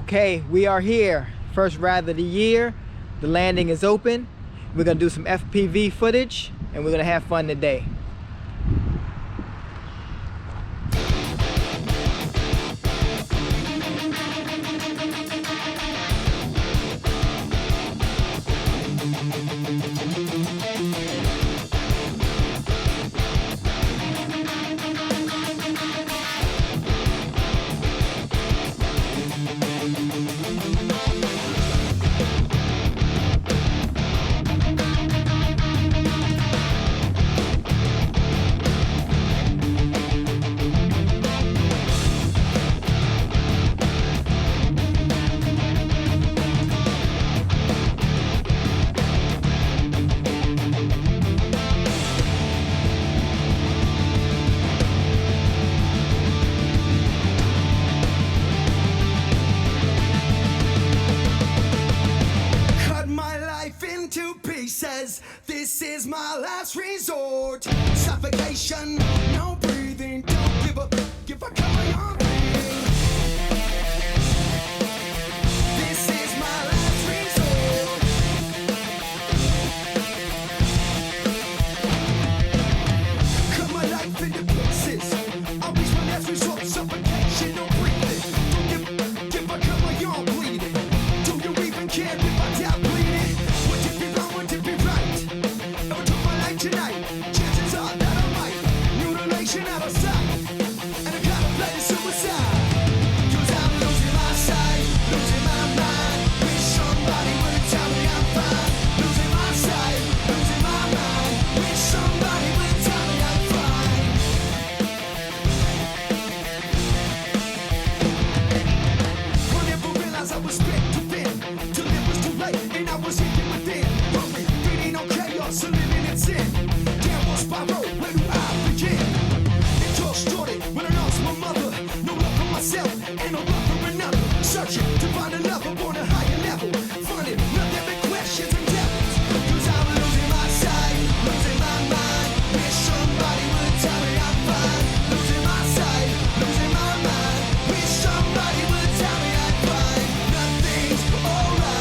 Okay, we are here. First ride of the year. The landing is open. We're gonna do some FPV footage and we're gonna have fun today. Says this is my last resort. Suffocation, no breathing. Don't give up, give a color on breathing. This is my last resort. Cut my life into pieces. Always my last resort. Suffocation, no breathing. Don't give a color on bleeding. Do you even care if I die bleeding? Would it be wrong? Would it be right? Never took my life tonight. Chances are that I might. Mutilation out of sight. And I contemplated suicide. 'Cause I'm losing my sight, losing my mind. Wish somebody would tell me I'm fine. Losing my sight, losing my mind. Wish somebody would tell me I'm fine. I never realized I was split too thin. Till it was too late and I was sinking within. Feeding on chaos and living in sin. Downward spiral, where do I begin? It all started when I lost my mother. No love for myself and no love for another. Searching to find a lover on a higher level. Finding nothing but questions and devils. 'Cause I'm losing my sight, losing my mind. Wish somebody would tell me I'm fine. Losing my sight, losing my mind. Wish somebody would tell me I'm fine. Nothing's alright.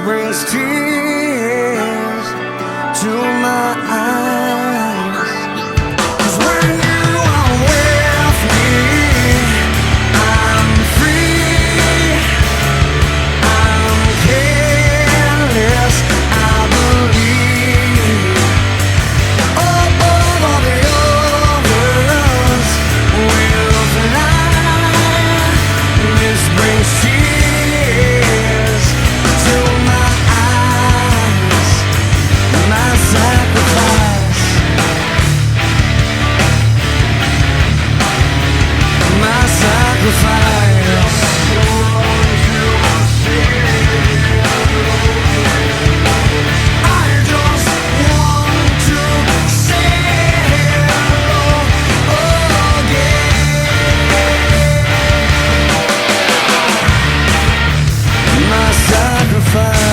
brings tears to my eyes. 'Cause when you are with me, I'm free, I'm careless, I believe. All the others will fly. This brings tears to my eyes. My sacrifice, my sacrifice. I just want to say hello again. My sacrifice.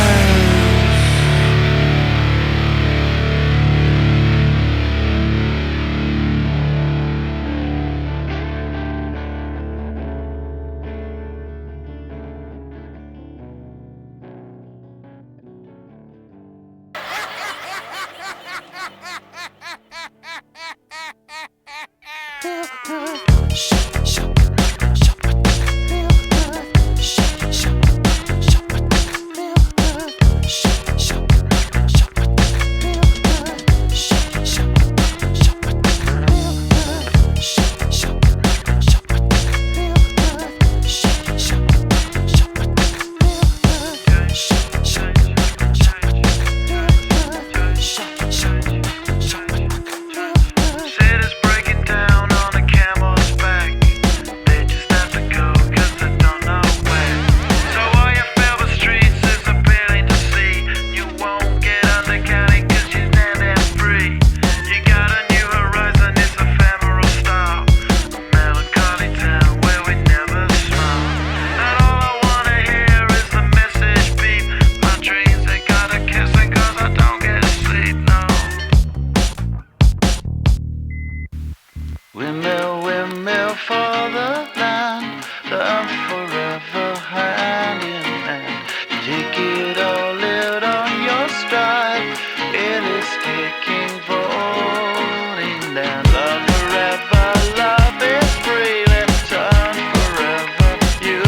Windmill for the land, I'm forever hand in hand. Take it all out on your stride, it is taking voting down. Love forever, love is free, let's turn forever, you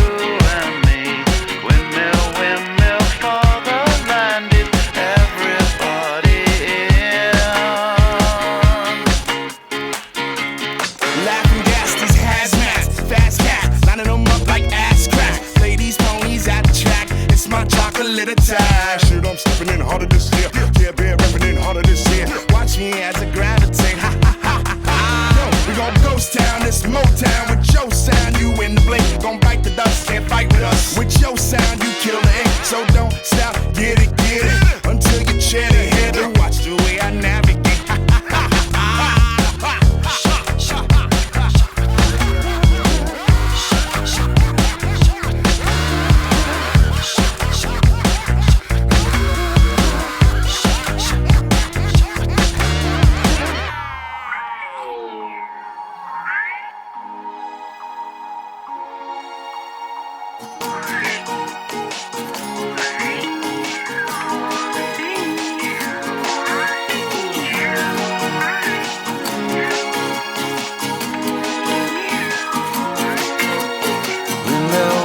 and me. Windmill for the land, is everybody in. Laughing gas, these hazmats, fast cat, lining them up like ass crack. Play these ponies at the track, it's my chocolate attack. Shit, I'm stepping in harder this year. Yeah, bear repping in harder this year. Watch me as I gravitate. Ha ha ha ha ha. Yo, we gon' ghost town, this Motown with your sound. You in the blink, gon' bite the dust, can't fight with us. With your sound, you kill the ink. So don't stop, get it, until you chin ahead and watch the way I navigate. Ha ha ha ha ha.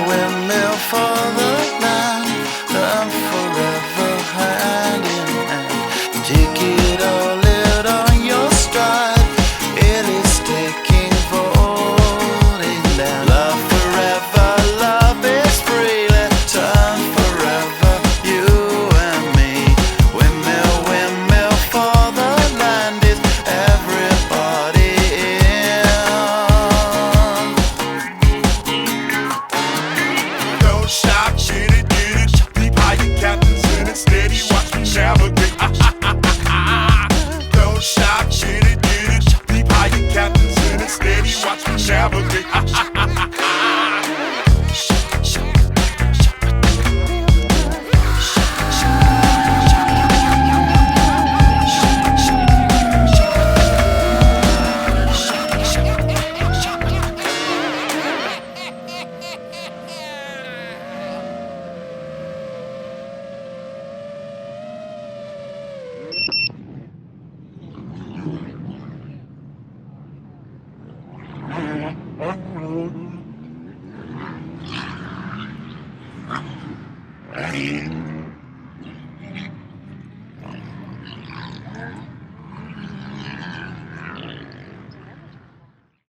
Windmill for the land, I'm forever hand in hand. Take it all out on your stride, it is taking voting down. Love forever, love is free, let's turn forever, you and me. Windmill for the land, is everybody in. Don't stop, get it, deep higher captains in it, steady, watch me navigate. Don't stop, get it, deep higher captains in it, steady, watch me navigate. Green.